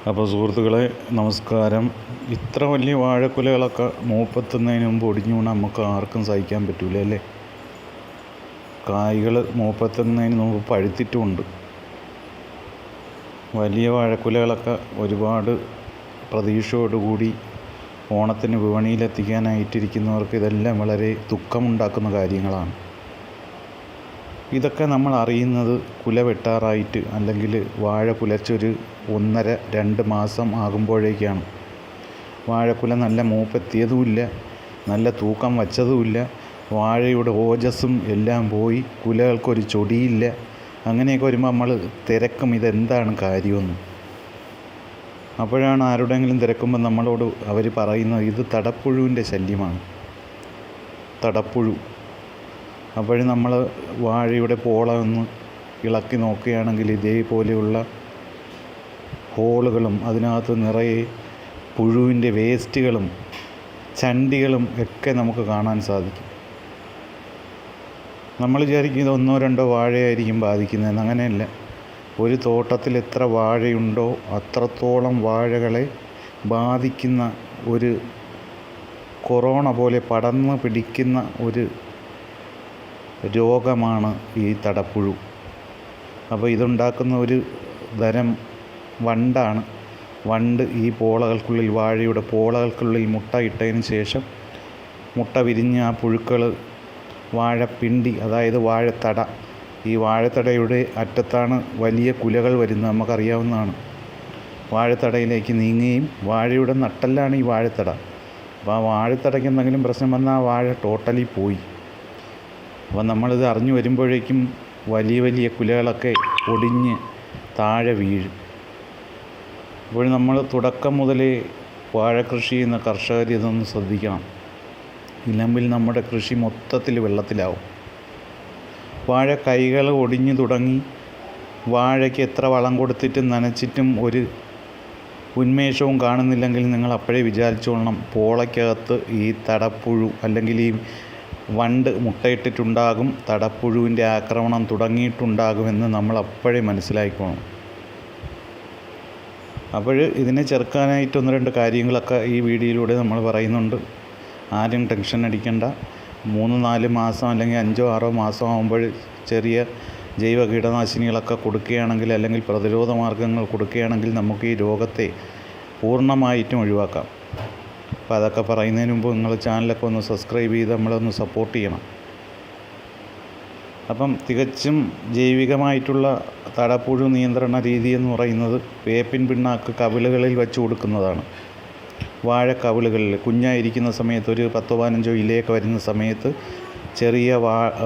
അപ്പോൾ സുഹൃത്തുക്കളെ നമസ്കാരം. ഇത്ര വലിയ വാഴക്കുലകളൊക്കെ മൂപ്പെത്തുന്നതിന് മുമ്പ് ഒടിഞ്ഞു വീണാൽ നമുക്ക് ആർക്കും സഹിക്കാൻ പറ്റില്ല അല്ലേ. കായ്കൾ മൂപ്പെത്തുന്നതിന് മുമ്പ് പഴുത്തിട്ടുമുണ്ട്. വലിയ വാഴക്കുലകളൊക്കെ ഒരുപാട് പ്രതീക്ഷയോടുകൂടി ഓണത്തിന് വിപണിയിലെത്തിക്കാനായിട്ടിരിക്കുന്നവർക്ക് ഇതെല്ലാം വളരെ ദുഃഖമുണ്ടാക്കുന്ന കാര്യങ്ങളാണ്. ഇതൊക്കെ നമ്മൾ അറിയുന്നത് കുല വെട്ടാറായിട്ട് അല്ലെങ്കിൽ വാഴ കുലച്ചൊരു 1.5-2 മാസം ആകുമ്പോഴേക്കാണ്. വാഴക്കുല നല്ല മൂപ്പെത്തിയതുമില്ല, നല്ല തൂക്കം വച്ചതുമില്ല, വാഴയുടെ ഓജസ്സും എല്ലാം പോയി, കുലകൾക്കൊരു ചൊടിയില്ല. അങ്ങനെയൊക്കെ വരുമ്പോൾ നമ്മൾ തിരക്കും ഇതെന്താണ് കാര്യമെന്ന്. അപ്പോഴാണ് ആരുടെയെങ്കിലും തിരക്കുമ്പോൾ നമ്മളോട് അവർ പറയുന്നത് ഇത് തടപ്പുഴുവിൻ്റെ ശല്യമാണ്, തടപ്പുഴു. അപ്പോഴും നമ്മൾ വാഴയുടെ പോള ഒന്ന് ഇളക്കി നോക്കുകയാണെങ്കിൽ ഇതേപോലെയുള്ള ഹോളുകളും അതിനകത്ത് നിറയെ പുഴുവിൻ്റെ വേസ്റ്റുകളും ചണ്ടികളും ഒക്കെ നമുക്ക് കാണാൻ സാധിക്കും. നമ്മൾ വിചാരിക്കും ഇത് 1-2 വാഴയായിരിക്കും ബാധിക്കുന്നതെന്ന്. അങ്ങനെയല്ല. ഒരു തോട്ടത്തിൽ എത്ര വാഴയുണ്ടോ അത്രത്തോളം വാഴകളെ ബാധിക്കുന്ന ഒരു കൊറോണ പോലെ പടർന്ന് പിടിക്കുന്ന ഒരു രോഗമാണ് ഈ തടപ്പുഴു. അപ്പോൾ ഇതുണ്ടാക്കുന്ന ഒരു തരം വണ്ടാണ്. വണ്ട് ഈ പോളകൾക്കുള്ളിൽ, വാഴയുടെ പോളകൾക്കുള്ളിൽ മുട്ട ഇട്ടതിന് ശേഷം മുട്ട വിരിഞ്ഞ് ആ പുഴുക്കൾ വാഴപ്പിണ്ടി, അതായത് വാഴത്തട, ഈ വാഴത്തടയുടെ അറ്റത്താണ് വലിയ കുലകൾ വരുന്നത്, നമുക്കറിയാവുന്നതാണ്. വാഴത്തടയിലേക്ക് നീങ്ങുകയും വാഴയുടെ നട്ടെല്ലാണ് ഈ വാഴത്തട. അപ്പോൾ ആ വാഴത്തടയ്ക്ക് എന്തെങ്കിലും പ്രശ്നം വന്നാൽ ആ വാഴ ടോട്ടലി പോയി. അപ്പോൾ നമ്മളിത് അറിഞ്ഞു വരുമ്പോഴേക്കും വലിയ വലിയ കുലകളൊക്കെ ഒടിഞ്ഞ് താഴെ വീഴും. അപ്പോൾ നമ്മൾ തുടക്കം മുതലേ വാഴ കൃഷി ചെയ്യുന്ന കർഷകർ ഇതൊന്ന് ശ്രദ്ധിക്കണം. ഇല്ലെങ്കിൽ നമ്മുടെ കൃഷി മൊത്തത്തിൽ വെള്ളത്തിലാവും. വാഴ കൈകൾ ഒടിഞ്ഞു തുടങ്ങി, വാഴയ്ക്ക് എത്ര വളം കൊടുത്തിട്ടും നനച്ചിട്ടും ഒരു ഉന്മേഷവും കാണുന്നില്ലെങ്കിൽ നിങ്ങൾ അപ്പോഴേ വിചാരിച്ചോളണം പോളയ്ക്കകത്ത് ഈ തടപ്പുഴു അല്ലെങ്കിൽ ഈ വണ്ട് മുട്ടയിട്ടിട്ടുണ്ടാകും, തടപ്പുഴുവിൻ്റെ ആക്രമണം തുടങ്ങിയിട്ടുണ്ടാകുമെന്ന് നമ്മൾ അപ്പോഴേ മനസ്സിലാക്കിക്കോണം. അപ്പോൾ ഇതിനെ ചെറുക്കാനായിട്ട് 1-2 കാര്യങ്ങളൊക്കെ ഈ വീഡിയോയിലൂടെ നമ്മൾ പറയുന്നുണ്ട്. ആരും ടെൻഷൻ അടിക്കേണ്ട. 3-4 മാസം അല്ലെങ്കിൽ 5-6 മാസം ആകുമ്പോൾ ചെറിയ ജൈവ കീടനാശിനികളൊക്കെ കൊടുക്കുകയാണെങ്കിൽ അല്ലെങ്കിൽ പ്രതിരോധ മാർഗ്ഗങ്ങൾ കൊടുക്കുകയാണെങ്കിൽ നമുക്ക് ഈ രോഗത്തെ പൂർണ്ണമായിട്ടും ഒഴിവാക്കാം. അപ്പോൾ അതൊക്കെ പറയുന്നതിന് മുമ്പ് നിങ്ങൾ ചാനലൊക്കെ ഒന്ന് സബ്സ്ക്രൈബ് ചെയ്ത് നമ്മളൊന്ന് സപ്പോർട്ട് ചെയ്യണം. അപ്പം തികച്ചും ജൈവികമായിട്ടുള്ള തടപ്പുഴു നിയന്ത്രണ രീതി എന്ന് പറയുന്നത് വേപ്പിൻ പിണ്ണാക്ക് കവിളുകളിൽ വെച്ച് കൊടുക്കുന്നതാണ്. വാഴ കവിളുകളിൽ കുഞ്ഞായിരിക്കുന്ന സമയത്ത് ഒരു 10-15 ഇലയൊക്കെ വരുന്ന സമയത്ത് ചെറിയ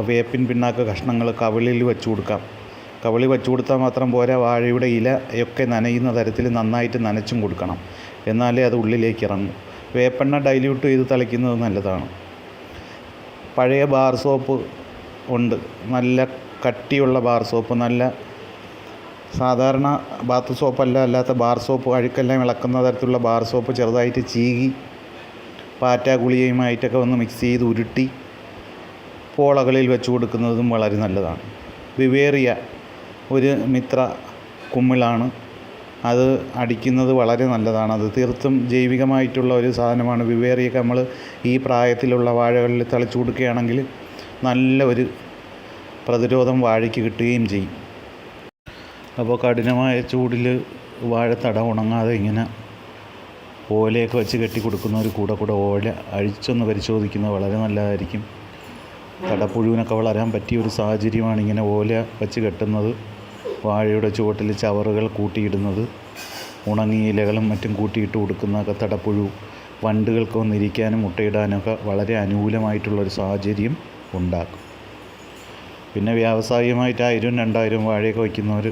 വേപ്പിൻ പിണ്ണാക്ക് കഷ്ണങ്ങൾ കവിളിൽ വെച്ച് കൊടുക്കാം. കവിളിൽ വെച്ച് കൊടുത്താൽ മാത്രം പോരാ, വാഴയുടെ ഇലയൊക്കെ നനയുന്ന തരത്തിൽ നന്നായിട്ട് നനച്ചും കൊടുക്കണം. എന്നാലേ അത് ഉള്ളിലേക്ക് ഇറങ്ങും. വേപ്പെണ്ണ ഡൈല്യൂട്ട് ചെയ്ത് തളിക്കുന്നത് നല്ലതാണ്. പഴയ ബാർ സോപ്പ് ഉണ്ട്, നല്ല കട്ടിയുള്ള ബാർ സോപ്പ്, നല്ല സാധാരണ ബാത്ത് സോപ്പല്ല, അല്ലാത്ത ബാർ സോപ്പ്, അഴുക്കെല്ലാം ഇളക്കുന്ന തരത്തിലുള്ള ബാർ സോപ്പ് ചെറുതായിട്ട് ചീകി പാറ്റ ഗുളികയുമായിട്ടൊക്കെ ഒന്ന് മിക്സ് ചെയ്ത് ഉരുട്ടി പോളകളിൽ വെച്ച് കൊടുക്കുന്നതും വളരെ നല്ലതാണ്. വിവേറിയ ഒരു മിത്ര കുമ്മിളാണ്, അത് അടിക്കുന്നത് വളരെ നല്ലതാണ്. അത് തീർത്തും ജൈവികമായിട്ടുള്ള ഒരു സാധനമാണ്. വിവേറിയൊക്കെ നമ്മൾ ഈ പ്രായത്തിലുള്ള വാഴകളിൽ തളിച്ചു കൊടുക്കുകയാണെങ്കിൽ നല്ല ഒരു പ്രതിരോധം വാഴയ്ക്ക് കിട്ടുകയും ചെയ്യും. അപ്പോൾ കഠിനമായ ചൂടിൽ വാഴത്തട ഉണങ്ങാതെ ഇങ്ങനെ ഓലയൊക്കെ വെച്ച് കെട്ടി കൊടുക്കുന്നവർ കൂടെ ഓല അഴിച്ചൊന്ന് പരിശോധിക്കുന്നത് വളരെ നല്ലതായിരിക്കും. തടപ്പുഴുവിനൊക്കെ വളരാൻ പറ്റിയ ഒരു സാഹചര്യമാണ് ഇങ്ങനെ ഓല വെച്ച് കെട്ടുന്നത്. വാഴയുടെ ചുവട്ടിൽ ചവറുകൾ കൂട്ടിയിടുന്നത്, ഉണങ്ങിയ ഇലകളും മറ്റും കൂട്ടിയിട്ട് കൊടുക്കുന്നതൊക്കെ തടപ്പുഴു വണ്ടുകൾക്ക് വന്നിരിക്കാനും മുട്ടയിടാനൊക്കെ വളരെ അനുകൂലമായിട്ടുള്ളൊരു സാഹചര്യം ഉണ്ടാക്കും. പിന്നെ വ്യാവസായികമായിട്ട് 1000-2000 വാഴയൊക്കെ വയ്ക്കുന്നവർ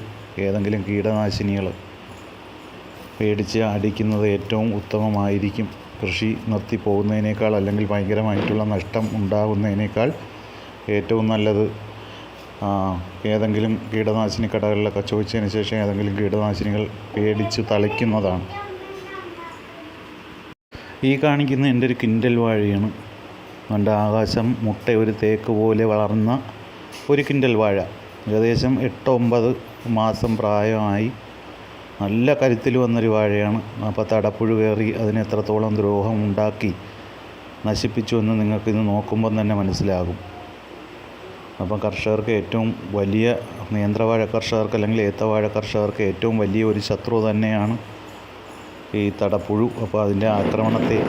ഏതെങ്കിലും കീടനാശിനികൾ മേടിച്ച് അടിക്കുന്നത് ഏറ്റവും ഉത്തമമായിരിക്കും. കൃഷി നിർത്തി പോകുന്നതിനേക്കാൾ അല്ലെങ്കിൽ ഭയങ്കരമായിട്ടുള്ള നഷ്ടം ഉണ്ടാകുന്നതിനേക്കാൾ ഏറ്റവും നല്ലത് ഏതെങ്കിലും കീടനാശിനി കടകളിലൊക്കെ ചോദിച്ചതിന് ശേഷം ഏതെങ്കിലും കീടനാശിനികൾ മേടിച്ച് തളിക്കുന്നതാണ്. ഈ കാണിക്കുന്ന എൻ്റെ ഒരു കിൻഡൽ വാഴയാണ്. നല്ല ആകാശം മുട്ട ഒരു തേക്ക് പോലെ വളർന്ന ഒരു കിൻഡൽ വാഴ. ഏകദേശം 8-9 മാസം പ്രായമായി നല്ല കരുത്തിൽ വന്നൊരു വാഴയാണ്. അപ്പോൾ തടപ്പുഴു കയറി അതിന് എത്രത്തോളം ദ്രോഹം ഉണ്ടാക്കി നശിപ്പിച്ചു എന്ന് നിങ്ങൾക്കിത് നോക്കുമ്പം തന്നെ മനസ്സിലാകും. അപ്പം കർഷകർക്ക് ഏറ്റവും വലിയ നേന്ത്രവാഴ കർഷകർക്ക് അല്ലെങ്കിൽ ഏത്തവാഴ കർഷകർക്ക് ഏറ്റവും വലിയ ഒരു ശത്രു തന്നെയാണ് ഈ തടപ്പുഴു. അപ്പോൾ അതിൻ്റെ ആക്രമണത്തെ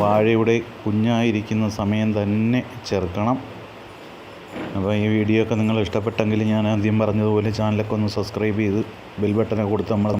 വാഴയുടെ കുഞ്ഞായിരിക്കുന്ന സമയം തന്നെ ചെറുക്കണം. അപ്പോൾ ഈ വീഡിയോ ഒക്കെ നിങ്ങൾ ഇഷ്ടപ്പെട്ടെങ്കിൽ ഞാൻ ആദ്യം പറഞ്ഞതുപോലെ ചാനലൊക്കെ ഒന്ന് സബ്സ്ക്രൈബ് ചെയ്ത് ബെൽ ബട്ടനെ കൊടുത്ത് നമ്മൾ